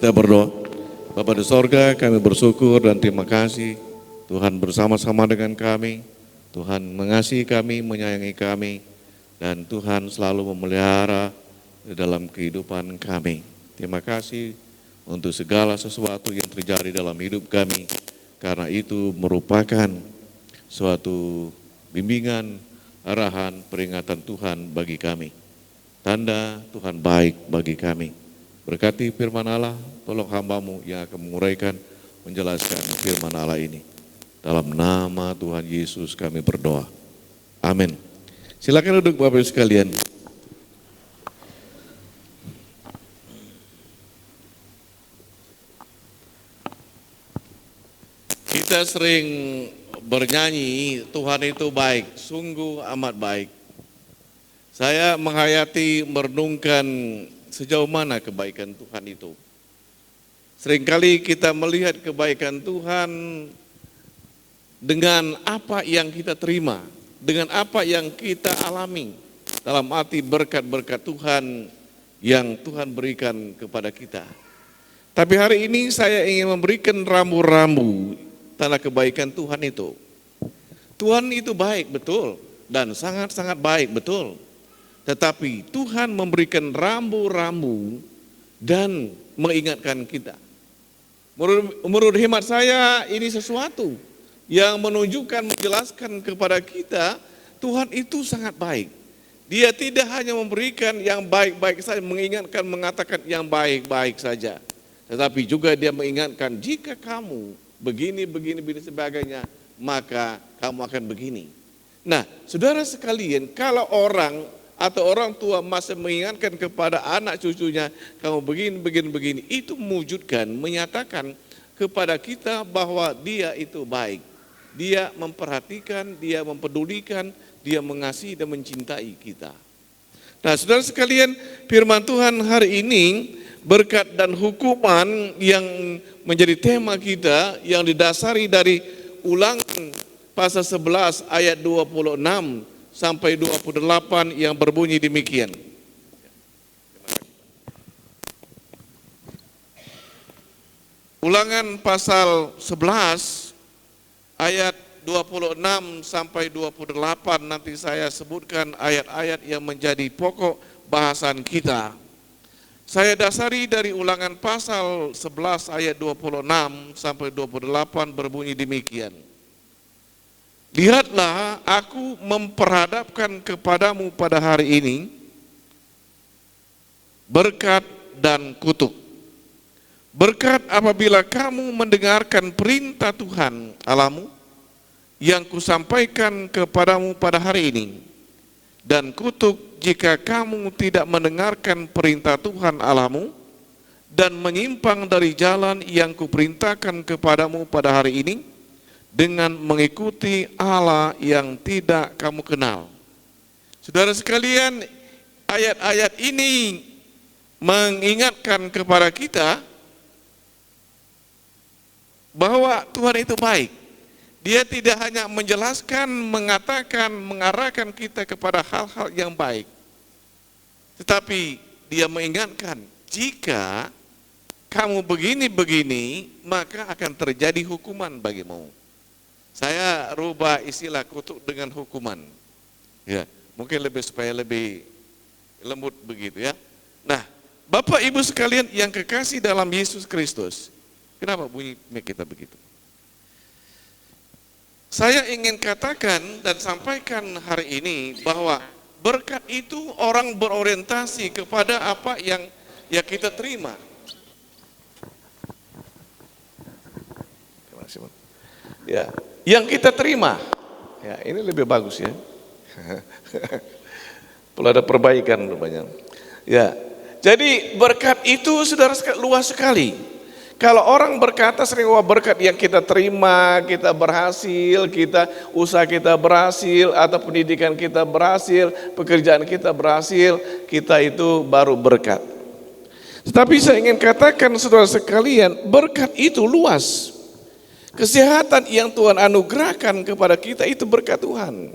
Kita berdoa. Bapa di sorga, kami bersyukur dan terima kasih Tuhan bersama-sama dengan kami. Tuhan mengasihi kami, menyayangi kami, dan Tuhan selalu memelihara di dalam kehidupan kami. Terima kasih untuk segala sesuatu yang terjadi dalam hidup kami, karena itu merupakan suatu bimbingan, arahan, peringatan Tuhan bagi kami. Tanda Tuhan baik bagi kami. Berkati firman Allah, tolong hamba-Mu yang akan menguraikan, menjelaskan firman Allah ini. Dalam nama Tuhan Yesus kami berdoa. Amin. Silakan duduk Bapak Ibu sekalian. Kita sering bernyanyi, Tuhan itu baik, sungguh amat baik. Saya menghayati, merenungkan sejauh mana kebaikan Tuhan itu. Seringkali kita melihat kebaikan Tuhan dengan apa yang kita terima, dengan apa yang kita alami, dalam arti berkat-berkat Tuhan yang Tuhan berikan kepada kita. Tapi hari ini saya ingin memberikan rambu-rambu tanda kebaikan Tuhan itu. Tuhan itu baik betul dan sangat-sangat baik betul. Tetapi Tuhan memberikan rambu-rambu dan mengingatkan kita. Menurut hemat saya ini sesuatu yang menunjukkan, menjelaskan kepada kita Tuhan itu sangat baik. Dia tidak hanya memberikan yang baik-baik saja, mengingatkan, mengatakan yang baik-baik saja. Tetapi juga dia mengingatkan jika kamu begini sebagainya, maka kamu akan begini. Nah, saudara sekalian, kalau orang atau orang tua masih mengingatkan kepada anak cucunya, kamu begini, itu mewujudkan, menyatakan kepada kita bahwa dia itu baik. Dia memperhatikan, dia mempedulikan, dia mengasihi dan mencintai kita. Nah, saudara sekalian, firman Tuhan hari ini, berkat dan hukuman yang menjadi tema kita, yang didasari dari Ulangan pasal 11 ayat 26 sampai 28 yang berbunyi demikian. Ulangan pasal 11 ayat 26 sampai 28, nanti saya sebutkan ayat-ayat yang menjadi pokok bahasan kita. Saya dasari dari Ulangan pasal 11 ayat 26 sampai 28 berbunyi demikian. Lihatlah, aku memperhadapkan kepadamu pada hari ini berkat dan kutuk. Berkat apabila kamu mendengarkan perintah Tuhan Allahmu yang kusampaikan kepadamu pada hari ini, dan kutuk jika kamu tidak mendengarkan perintah Tuhan Allahmu dan menyimpang dari jalan yang kuperintahkan kepadamu pada hari ini dengan mengikuti Allah yang tidak kamu kenal. Saudara sekalian, ayat-ayat ini mengingatkan kepada kita bahwa Tuhan itu baik. Dia tidak hanya menjelaskan, mengatakan, mengarahkan kita kepada hal-hal yang baik, tetapi dia mengingatkan, jika kamu begini-begini, maka akan terjadi hukuman bagimu. Saya rubah istilah kutuk dengan hukuman. Ya, mungkin supaya lebih lembut begitu ya. Nah, Bapak Ibu sekalian yang kekasih dalam Yesus Kristus, kenapa bunyi kita begitu? Saya ingin katakan dan sampaikan hari ini bahwa berkat itu orang berorientasi kepada apa yang kita terima. Ya, yang kita terima. Ya, ini lebih bagus ya. Perlu ada perbaikan banyak. Ya, jadi berkat itu saudara luas sekali. Kalau orang berkata sering, wah berkat yang kita terima, kita berhasil, usaha kita berhasil, atau pendidikan kita berhasil, pekerjaan kita berhasil, kita itu baru berkat. Tetapi saya ingin katakan saudara sekalian, berkat itu luas. Kesehatan yang Tuhan anugerahkan kepada kita itu berkat Tuhan.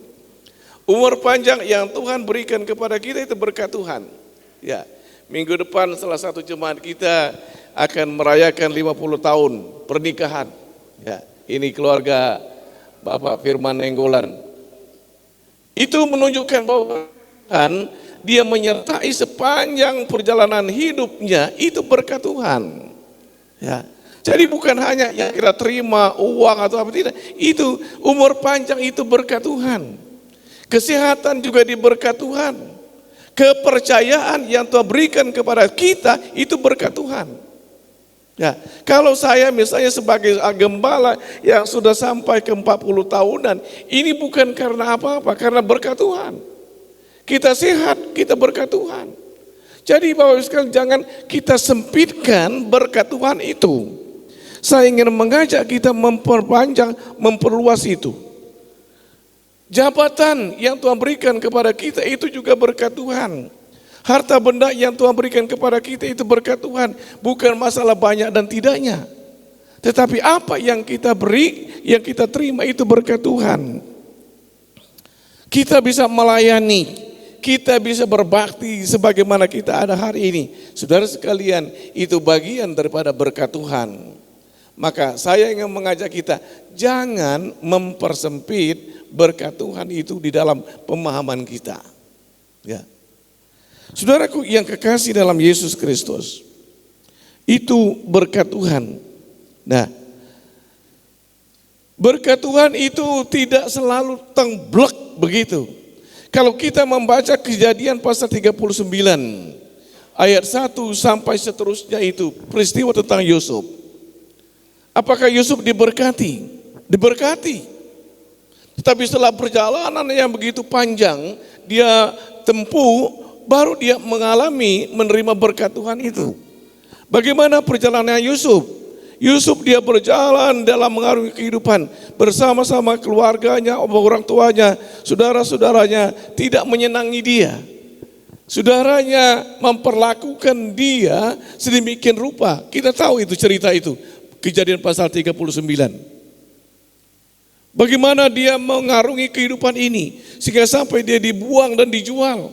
Umur panjang yang Tuhan berikan kepada kita itu berkat Tuhan. Ya, minggu depan salah satu jemaat kita akan merayakan 50 tahun pernikahan. Ya, ini keluarga Bapak Firman Nenggolan. Itu menunjukkan bahwa Tuhan, dia menyertai sepanjang perjalanan hidupnya, itu berkat Tuhan. Ya. Jadi bukan hanya yang kita terima uang atau apa, tidak. Itu umur panjang itu berkat Tuhan. Kesehatan juga diberkat Tuhan. Kepercayaan yang Tuhan berikan kepada kita itu berkat Tuhan. Ya, kalau saya misalnya sebagai gembala yang sudah sampai ke 40 tahunan, ini bukan karena apa-apa, karena berkat Tuhan. Kita sehat, kita berkat Tuhan. Jadi Bapak Ibu sekalian, jangan kita sempitkan berkat Tuhan itu. Saya ingin mengajak kita memperpanjang, memperluas itu. Jabatan yang Tuhan berikan kepada kita itu juga berkat Tuhan. Harta benda yang Tuhan berikan kepada kita itu berkat Tuhan. Bukan masalah banyak dan tidaknya. Tetapi apa yang kita beri, yang kita terima itu berkat Tuhan. Kita bisa melayani, kita bisa berbakti sebagaimana kita ada hari ini. Saudara sekalian, itu bagian daripada berkat Tuhan. Maka saya ingin mengajak kita, jangan mempersempit berkat Tuhan itu di dalam pemahaman kita. Ya. Saudaraku yang kekasih dalam Yesus Kristus, itu berkat Tuhan. Nah, berkat Tuhan itu tidak selalu tengblek begitu. Kalau kita membaca Kejadian pasal 39, ayat 1 sampai seterusnya itu, peristiwa tentang Yusuf. Apakah Yusuf diberkati? Diberkati. Tetapi setelah perjalanan yang begitu panjang, dia tempuh, baru dia menerima berkat Tuhan itu. Bagaimana perjalanan Yusuf? Yusuf dia berjalan dalam mengarungi kehidupan bersama-sama keluarganya, orang tuanya, saudara-saudaranya tidak menyenangi dia. Saudaranya memperlakukan dia sedemikian rupa. Kita tahu itu cerita itu. Kejadian pasal 39. Bagaimana dia mengarungi kehidupan ini sehingga sampai dia dibuang dan dijual.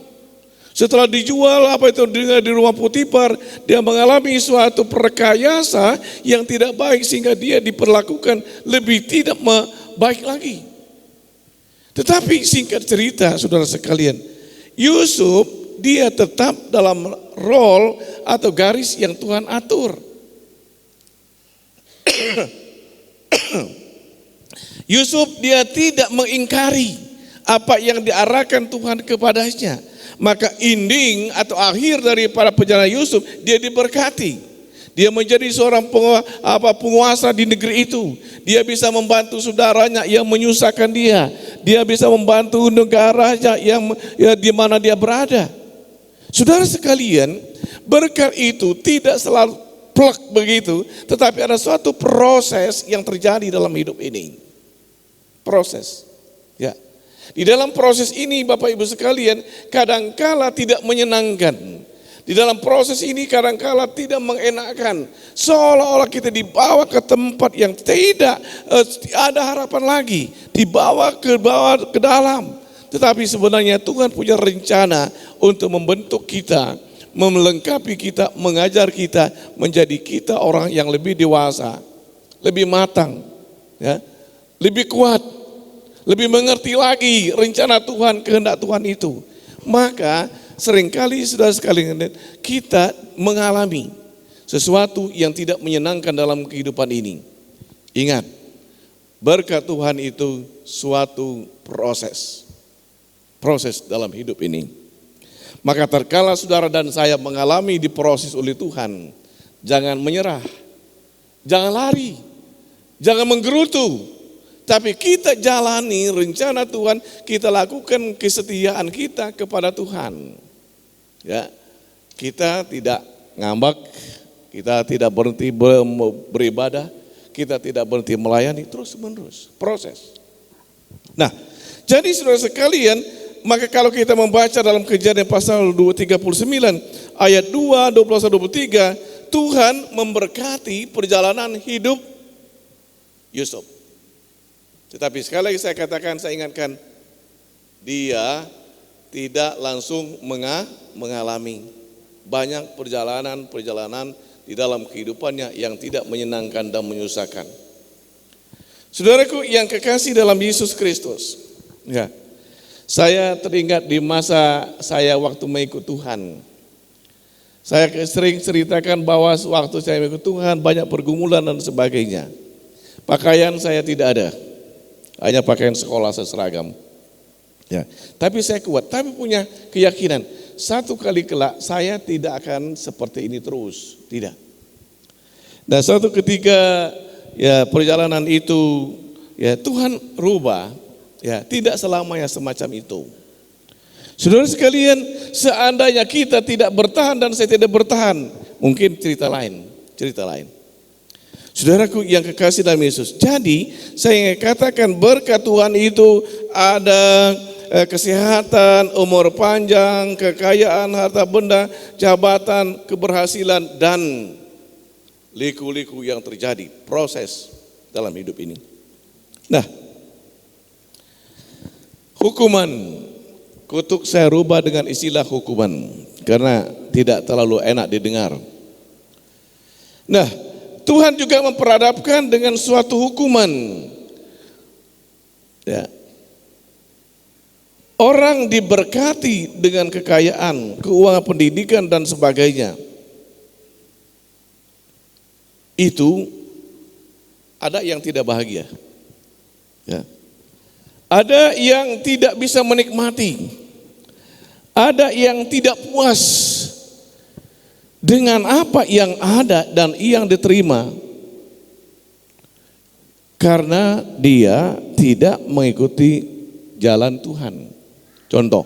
Setelah dijual, apa itu di rumah Potifar, dia mengalami suatu perkayasa yang tidak baik sehingga dia diperlakukan lebih tidak baik lagi. Tetapi singkat cerita, saudara sekalian, Yusuf dia tetap dalam role atau garis yang Tuhan atur. Yusuf dia tidak mengingkari apa yang diarahkan Tuhan kepadanya. Maka ending atau akhir daripada perjalanan Yusuf, dia diberkati. Dia menjadi seorang penguasa di negeri itu. Dia bisa membantu saudaranya yang menyusahkan dia. Dia bisa membantu negaranya yang di mana dia berada. Saudara sekalian, berkat itu tidak selalu plek begitu, tetapi ada suatu proses yang terjadi dalam hidup ini. Proses. Ya. Di dalam proses ini Bapak Ibu sekalian kadangkala tidak menyenangkan. Di dalam proses ini kadangkala tidak mengenakan. Seolah-olah kita dibawa ke tempat yang tidak ada harapan lagi. Dibawa ke dalam. Tetapi sebenarnya Tuhan punya rencana untuk membentuk kita, melengkapi kita, mengajar kita, menjadi kita orang yang lebih dewasa, lebih matang, ya, lebih kuat, lebih mengerti lagi rencana Tuhan, kehendak Tuhan itu. Maka seringkali saudara sekalian kita mengalami sesuatu yang tidak menyenangkan dalam kehidupan ini. Ingat, berkat Tuhan itu suatu proses dalam hidup ini. Maka terkala saudara dan saya mengalami diproses oleh Tuhan, jangan menyerah, jangan lari, jangan menggerutu. Tapi kita jalani rencana Tuhan, kita lakukan kesetiaan kita kepada Tuhan. Ya, kita tidak ngambek, kita tidak berhenti beribadah, kita tidak berhenti melayani, terus menerus proses. Nah, jadi saudara sekalian, maka kalau kita membaca dalam Kejadian pasal 39 ayat 2, 21-23, Tuhan memberkati perjalanan hidup Yusuf. Tetapi sekali lagi saya katakan, saya ingatkan, dia tidak langsung mengalami banyak perjalanan di dalam kehidupannya yang tidak menyenangkan dan menyusahkan. Saudaraku yang kekasih dalam Yesus Kristus, ya, saya teringat di masa saya waktu mengikut Tuhan. Saya sering ceritakan bahwa waktu saya mengikut Tuhan banyak pergumulan dan sebagainya. Pakaian saya tidak ada, hanya pakaian sekolah seragam. Ya, tapi saya kuat, tapi punya keyakinan satu kali kelak saya tidak akan seperti ini terus, tidak. Dan suatu ketika ya perjalanan itu ya Tuhan rubah, ya tidak selamanya semacam itu. Saudara sekalian, seandainya kita tidak bertahan dan saya tidak bertahan, mungkin cerita lain. Saudaraku yang kekasih dalam Yesus. Jadi saya katakan berkat Tuhan itu ada kesehatan, umur panjang, kekayaan, harta benda, jabatan, keberhasilan, dan liku-liku yang terjadi, proses dalam hidup ini. Nah, hukuman, kutuk saya rubah dengan istilah hukuman, karena tidak terlalu enak didengar. Nah, Tuhan juga memperhadapkan dengan suatu hukuman. Ya. Orang diberkati dengan kekayaan, keuangan, pendidikan dan sebagainya. Itu ada yang tidak bahagia. Ya. Ada yang tidak bisa menikmati. Ada yang tidak puas dengan apa yang ada dan yang diterima. Karena dia tidak mengikuti jalan Tuhan. Contoh,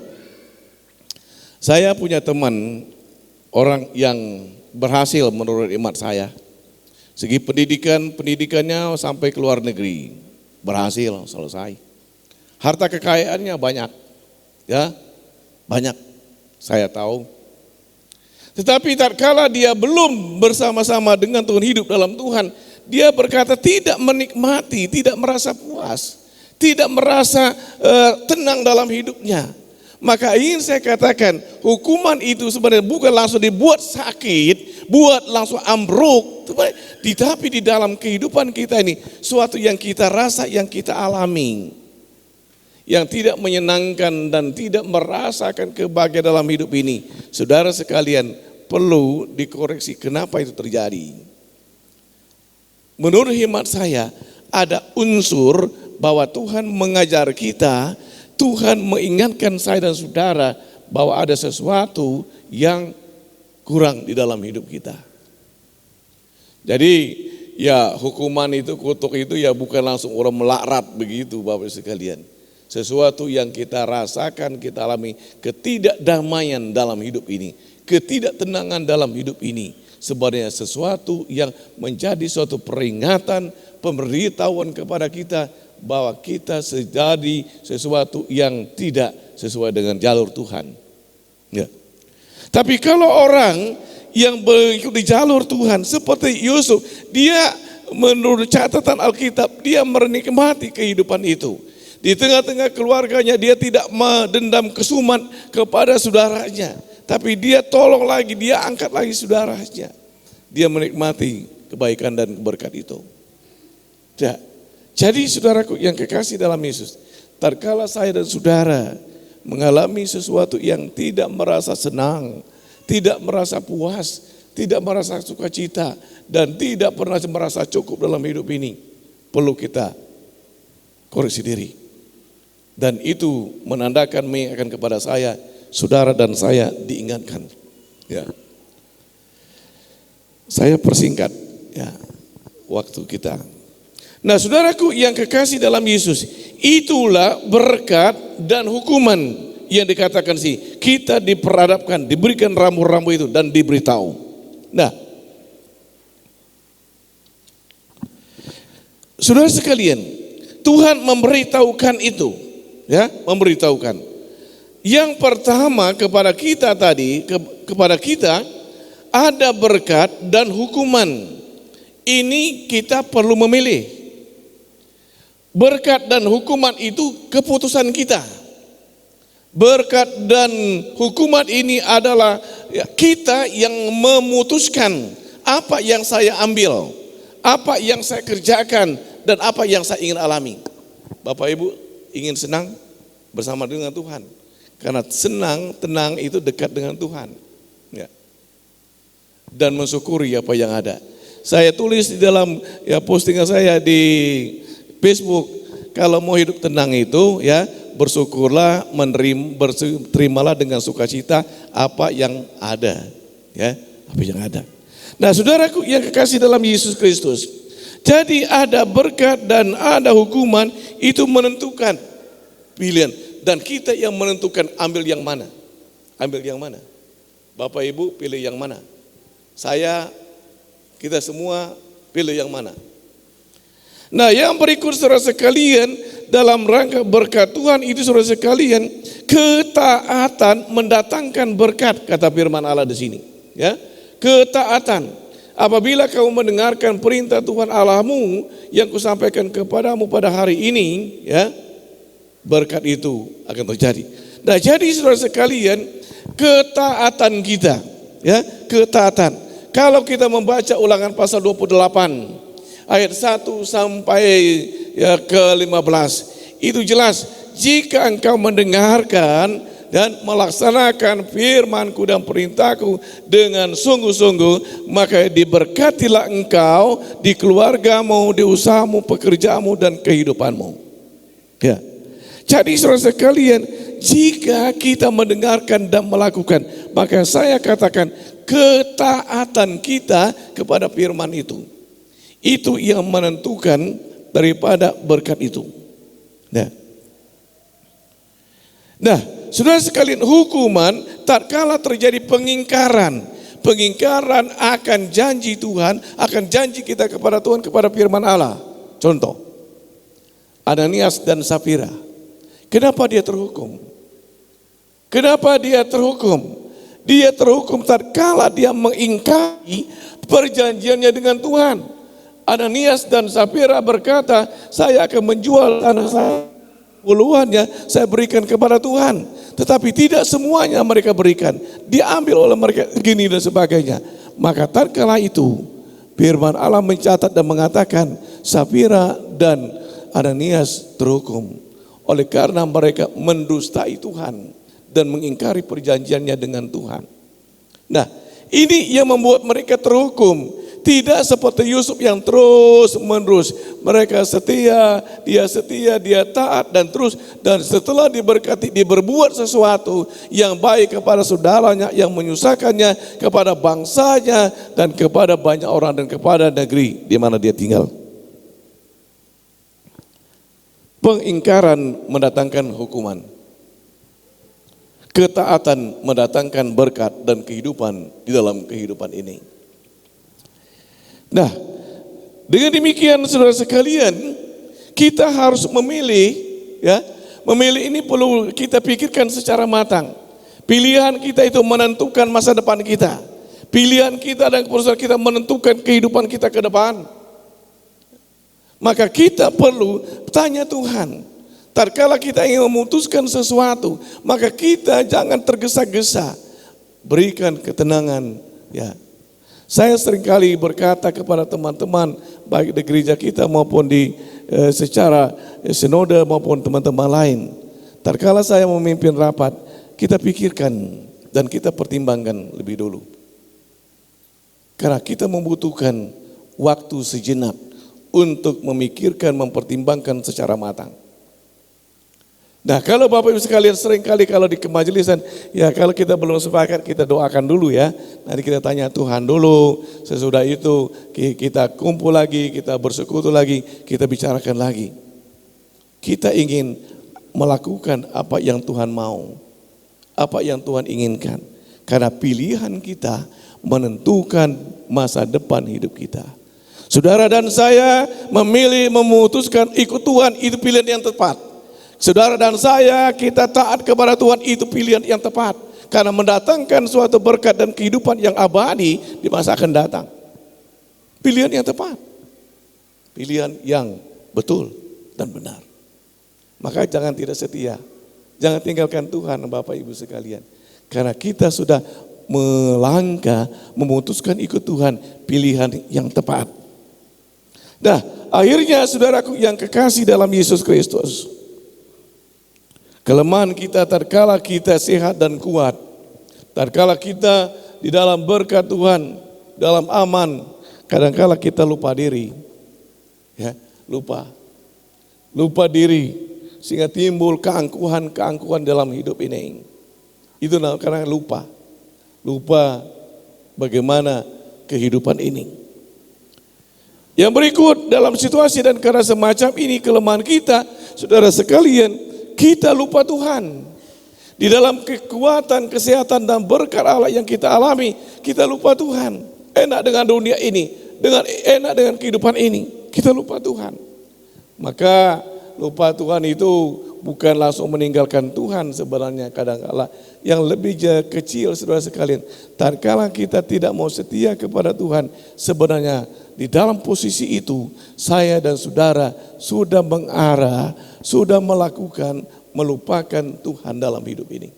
saya punya teman orang yang berhasil menurut iman saya. Segi pendidikannya sampai ke luar negeri, berhasil, selesai. Harta kekayaannya banyak, ya banyak, saya tahu. Tetapi tatkala dia belum bersama-sama dengan Tuhan, hidup dalam Tuhan, dia berkata tidak menikmati, tidak merasa puas, tidak merasa tenang dalam hidupnya. Maka ingin saya katakan, hukuman itu sebenarnya bukan langsung dibuat sakit, buat langsung ambruk, tetapi di dalam kehidupan kita ini, suatu yang kita rasa, yang kita alami, yang tidak menyenangkan dan tidak merasakan kebahagiaan dalam hidup ini. Saudara sekalian, perlu dikoreksi kenapa itu terjadi. Menurut hemat saya, ada unsur bahwa Tuhan mengajar kita, Tuhan mengingatkan saya dan saudara bahwa ada sesuatu yang kurang di dalam hidup kita. Jadi ya hukuman itu, kutuk itu ya bukan langsung orang melaknat begitu Bapak sekalian. Sesuatu yang kita rasakan, kita alami ketidakdamaian dalam hidup ini, ketidaktenangan dalam hidup ini. Sebenarnya sesuatu yang menjadi suatu peringatan, pemberitahuan kepada kita bahwa kita terjadi sesuatu yang tidak sesuai dengan jalur Tuhan. Ya. Tapi kalau orang yang mengikuti jalur Tuhan seperti Yusuf, dia menurut catatan Alkitab, dia menikmati kehidupan itu. Di tengah-tengah keluarganya dia tidak mendendam kesumat kepada saudaranya, tapi dia tolong lagi, dia angkat lagi saudaranya. Dia menikmati kebaikan dan berkat itu. Ya. Jadi saudaraku yang kekasih dalam Yesus, tatkala saya dan saudara mengalami sesuatu yang tidak merasa senang, tidak merasa puas, tidak merasa sukacita, dan tidak pernah merasa cukup dalam hidup ini, perlu kita koreksi diri. Dan itu menandakan, mengingatkan kepada saya, saudara dan saya diingatkan. Ya. Saya persingkat ya waktu kita. Nah saudaraku yang kekasih dalam Yesus, itulah berkat dan hukuman yang dikatakan sih. Kita diperhadapkan, diberikan rambu-rambu itu dan diberitahu. Nah, saudara sekalian, Tuhan memberitahukan itu, ya, memberitahukan. Yang pertama kepada kita tadi, kepada kita ada berkat dan hukuman. Ini kita perlu memilih. Berkat dan hukuman itu keputusan kita. Berkat dan hukuman ini adalah kita yang memutuskan apa yang saya ambil, apa yang saya kerjakan, dan apa yang saya ingin alami. Bapak Ibu ingin senang bersama dengan Tuhan. Karena senang, tenang itu dekat dengan Tuhan. Ya. Dan mensyukuri apa yang ada. Saya tulis di dalam postingan saya di Facebook, kalau mau hidup tenang itu ya bersyukurlah, terimalah dengan sukacita apa yang ada. Ya, apa yang ada. Nah, saudaraku yang kekasih dalam Yesus Kristus, jadi ada berkat dan ada hukuman, itu menentukan pilihan. Dan kita yang menentukan ambil yang mana. Ambil yang mana. Bapak Ibu pilih yang mana. Saya, kita semua pilih yang mana. Nah, yang berikut saudara sekalian, dalam rangka berkat Tuhan itu saudara sekalian, ketaatan mendatangkan berkat, kata firman Allah di sini. Ya, ketaatan. Apabila kamu mendengarkan perintah Tuhan Allahmu yang kusampaikan kepadamu pada hari ini, ya, berkat itu akan terjadi. Nah, jadi saudara sekalian, ketaatan kita, ya, ketaatan. Kalau kita membaca Ulangan pasal 28 ayat 1 sampai ke 15, itu jelas, jika engkau mendengarkan dan melaksanakan firman-Ku dan perintah-Ku dengan sungguh-sungguh, maka diberkatilah engkau di keluargamu, di usahamu, pekerjaanmu, dan kehidupanmu. Ya. Jadi saudara sekalian, jika kita mendengarkan dan melakukan, maka saya katakan ketaatan kita kepada firman itu yang menentukan daripada berkat itu. Nah, saudara sekalian, hukuman tatkala terjadi pengingkaran akan janji Tuhan, akan janji kita kepada Tuhan, kepada firman Allah. Contoh, Ananias dan Safira. Kenapa dia terhukum? Kenapa dia terhukum? Dia terhukum tatkala dia mengingkari perjanjiannya dengan Tuhan. Ananias dan Safira berkata, saya akan menjual tanah saya, puluhannya saya berikan kepada Tuhan. Tetapi tidak semuanya mereka berikan, diambil oleh mereka gini dan sebagainya. Maka tatkala itu firman Allah mencatat dan mengatakan Safira dan Ananias terhukum oleh karena mereka mendustai Tuhan dan mengingkari perjanjiannya dengan Tuhan. Nah, ini yang membuat mereka terhukum. Tidak seperti Yusuf yang terus menerus. Mereka setia, dia taat dan terus. Dan setelah diberkati, dia berbuat sesuatu yang baik kepada saudaranya, yang menyusahkannya, kepada bangsanya, dan kepada banyak orang, dan kepada negeri di mana dia tinggal. Pengingkaran mendatangkan hukuman. Ketaatan mendatangkan berkat dan kehidupan di dalam kehidupan ini. Nah, dengan demikian saudara sekalian, kita harus memilih, ya. Memilih ini perlu kita pikirkan secara matang. Pilihan kita itu menentukan masa depan kita. Pilihan kita dan keputusan kita menentukan kehidupan kita ke depan. Maka kita perlu tanya Tuhan. Tatkala kita ingin memutuskan sesuatu, maka kita jangan tergesa-gesa. Berikan ketenangan, ya. Saya seringkali berkata kepada teman-teman baik di gereja kita maupun di secara sinode maupun teman-teman lain. Tatkala saya memimpin rapat, kita pikirkan dan kita pertimbangkan lebih dulu. Karena kita membutuhkan waktu sejenak untuk memikirkan, mempertimbangkan secara matang. Nah, kalau Bapak Ibu sekalian seringkali kalau di kemajelisan, ya kalau kita belum sepakat kita doakan dulu ya. Nanti kita tanya Tuhan dulu, sesudah itu kita kumpul lagi, kita bersekutu lagi, kita bicarakan lagi. Kita ingin melakukan apa yang Tuhan mau, apa yang Tuhan inginkan. Karena pilihan kita menentukan masa depan hidup kita. Saudara dan saya memilih memutuskan ikut Tuhan, itu pilihan yang tepat. Saudara dan saya, kita taat kepada Tuhan, itu pilihan yang tepat. Karena mendatangkan suatu berkat dan kehidupan yang abadi di masa akan datang. Pilihan yang tepat. Pilihan yang betul dan benar. Maka jangan tidak setia. Jangan tinggalkan Tuhan Bapak Ibu sekalian. Karena kita sudah melangkah, memutuskan ikut Tuhan, pilihan yang tepat. Nah, akhirnya saudaraku yang kekasih dalam Yesus Kristus, kelemahan kita tatkala kita sehat dan kuat, tatkala kita di dalam berkat Tuhan, dalam aman, kadangkala kita lupa diri. Ya, lupa diri sehingga timbul keangkuhan dalam hidup ini. Itu karena lupa bagaimana kehidupan ini. Yang berikut dalam situasi dan karena semacam ini kelemahan kita, saudara sekalian, kita lupa Tuhan. Di dalam kekuatan, kesehatan dan berkat Allah yang kita alami, kita lupa Tuhan. Enak dengan dunia ini, enak dengan kehidupan ini, kita lupa Tuhan. Maka lupa Tuhan itu bukan langsung meninggalkan Tuhan sebenarnya, kadang-kala yang lebih kecil saudara sekalian. Tatkala kita tidak mau setia kepada Tuhan, sebenarnya di dalam posisi itu saya dan saudara sudah mengarah, sudah melakukan melupakan Tuhan dalam hidup ini.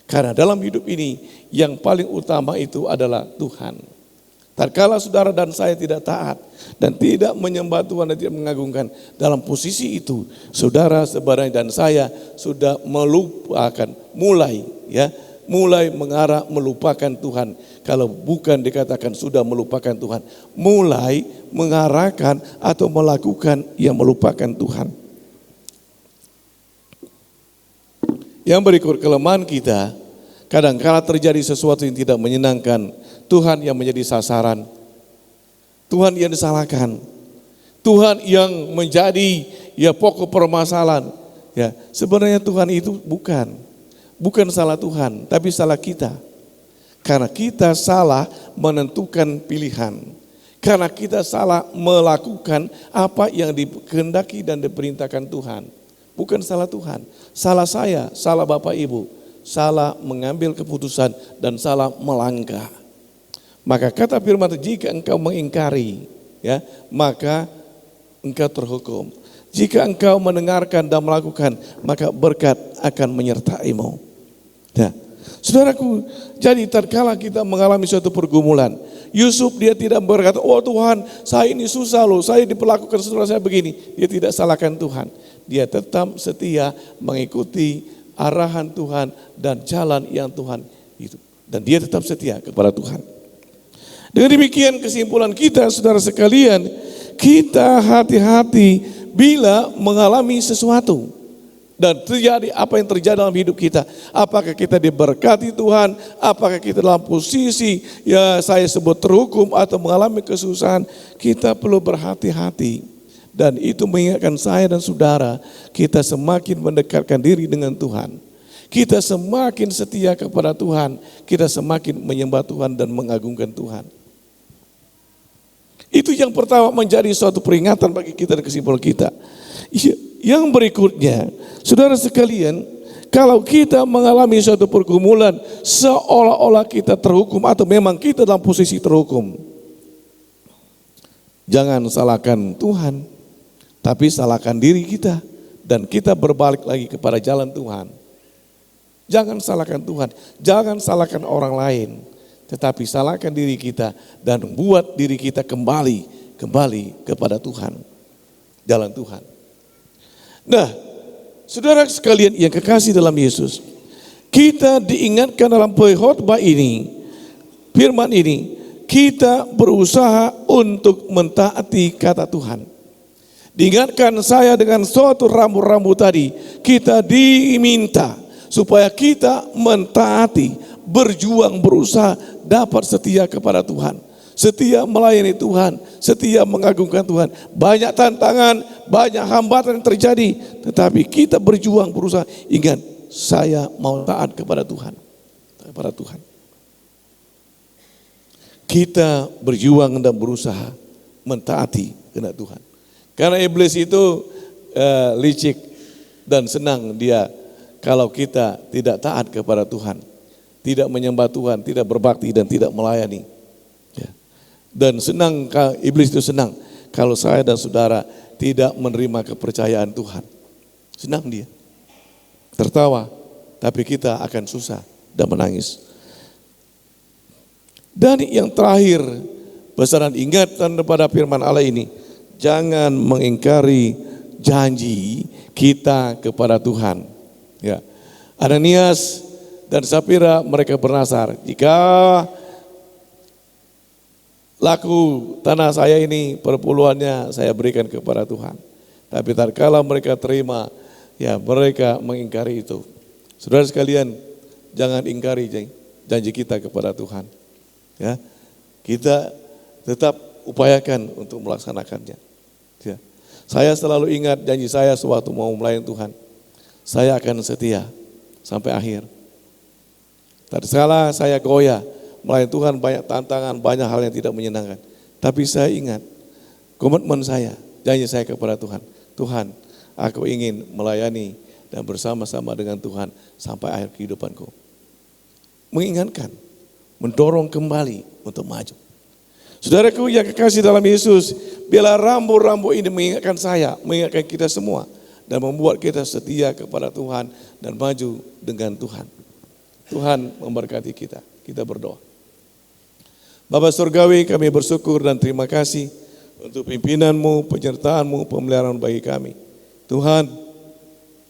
Karena dalam hidup ini yang paling utama itu adalah Tuhan. Tatkala saudara dan saya tidak taat dan tidak menyembah Tuhan dan tidak mengagungkan, dalam posisi itu saudara sebenarnya dan saya sudah melupakan, mulai mengarah melupakan Tuhan. Kalau bukan dikatakan sudah melupakan Tuhan, mulai mengarahkan atau melakukan yang melupakan Tuhan. Yang berikut, kelemahan kita, kadang-kala terjadi sesuatu yang tidak menyenangkan, Tuhan yang menjadi sasaran, Tuhan yang disalahkan, Tuhan yang menjadi pokok permasalahan. Ya, sebenarnya Tuhan itu bukan salah Tuhan, tapi salah kita. Karena kita salah menentukan pilihan. Karena kita salah melakukan apa yang dikehendaki dan diperintahkan Tuhan. Bukan salah Tuhan, salah saya, salah Bapak Ibu, salah mengambil keputusan dan salah melangkah. Maka kata firman itu, jika engkau mengingkari, maka engkau terhukum. Jika engkau mendengarkan dan melakukan, maka berkat akan menyertaimu. Nah, saudaraku, jadi tatkala kita mengalami suatu pergumulan, Yusuf dia tidak berkata, oh Tuhan saya ini susah loh, saya diperlakukan saudara saya begini. Dia tidak salahkan Tuhan. Dia tetap setia mengikuti arahan Tuhan dan jalan yang Tuhan itu. Dan dia tetap setia kepada Tuhan. Dengan demikian kesimpulan kita saudara sekalian, kita hati-hati bila mengalami sesuatu. Dan terjadi apa yang terjadi dalam hidup kita. Apakah kita diberkati Tuhan, apakah kita dalam posisi saya sebut terhukum atau mengalami kesusahan, kita perlu berhati-hati. Dan itu mengingatkan saya dan saudara, kita semakin mendekatkan diri dengan Tuhan. Kita semakin setia kepada Tuhan, kita semakin menyembah Tuhan dan mengagungkan Tuhan. Itu yang pertama menjadi suatu peringatan bagi kita dan kesimpulan kita. Yang berikutnya, saudara sekalian, kalau kita mengalami suatu pergumulan seolah-olah kita terhukum atau memang kita dalam posisi terhukum, jangan salahkan Tuhan, tapi salahkan diri kita dan kita berbalik lagi kepada jalan Tuhan. Jangan salahkan Tuhan, jangan salahkan orang lain, tetapi salahkan diri kita dan buat diri kita kembali kepada Tuhan, jalan Tuhan. Nah, saudara sekalian yang kekasih dalam Yesus, kita diingatkan dalam khotbah ini, firman ini, kita berusaha untuk mentaati kata Tuhan. Diingatkan saya dengan suatu rambu-rambu tadi, kita diminta supaya kita mentaati, berjuang, berusaha dapat setia kepada Tuhan. Setia melayani Tuhan, setia mengagungkan Tuhan. Banyak tantangan, banyak hambatan yang terjadi, tetapi kita berjuang, berusaha. Ingat, saya mau taat kepada Tuhan. Kepada Tuhan. Kita berjuang dan berusaha mentaati kehendak Tuhan. Karena iblis itu licik dan senang dia kalau kita tidak taat kepada Tuhan, tidak menyembah Tuhan, tidak berbakti dan tidak melayani. Ya. Dan senang, iblis itu senang kalau saya dan saudara tidak menerima kepercayaan Tuhan. Senang dia, tertawa, tapi kita akan susah dan menangis. Dan yang terakhir, pesanan ingatan kepada firman Allah ini, jangan mengingkari janji kita kepada Tuhan. Ya. Ananias dan Sapira mereka bernasar, jika laku tanah saya ini perpuluhannya saya berikan kepada Tuhan. Tapi tatkala mereka terima, ya mereka mengingkari itu. Saudara sekalian, jangan ingkari janji kita kepada Tuhan. Ya, kita tetap upayakan untuk melaksanakannya. Ya. Saya selalu ingat janji saya sewaktu mau melayani Tuhan. Saya akan setia sampai akhir. Tatkala saya goyah, melayani Tuhan banyak tantangan, banyak hal yang tidak menyenangkan. Tapi saya ingat komitmen saya, janji saya kepada Tuhan. Tuhan, aku ingin melayani dan bersama-sama dengan Tuhan sampai akhir kehidupanku. Mengingatkan, mendorong kembali untuk maju. Saudaraku yang kekasih dalam Yesus, biarlah rambu-rambu ini mengingatkan saya, mengingatkan kita semua, dan membuat kita setia kepada Tuhan dan maju dengan Tuhan. Tuhan memberkati kita. Kita berdoa. Bapa Surgawi, kami bersyukur dan terima kasih untuk pimpinan-Mu, penyertaan-Mu, pemeliharaan bagi kami. Tuhan,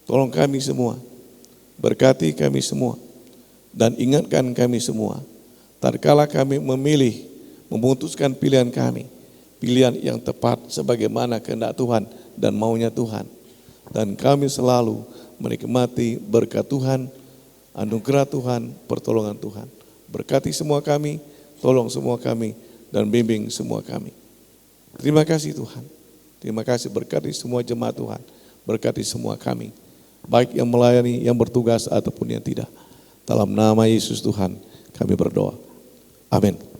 tolong kami semua, berkati kami semua, dan ingatkan kami semua. Tatkala kami memilih, memutuskan pilihan kami, pilihan yang tepat sebagaimana kehendak Tuhan dan maunya Tuhan. Dan kami selalu menikmati berkat Tuhan, anugerah Tuhan, pertolongan Tuhan. Berkati semua kami, tolong semua kami, dan bimbing semua kami. Terima kasih Tuhan. Terima kasih, berkati semua jemaat Tuhan. Berkati semua kami, baik yang melayani, yang bertugas, ataupun yang tidak. Dalam nama Yesus Tuhan kami berdoa. Amin.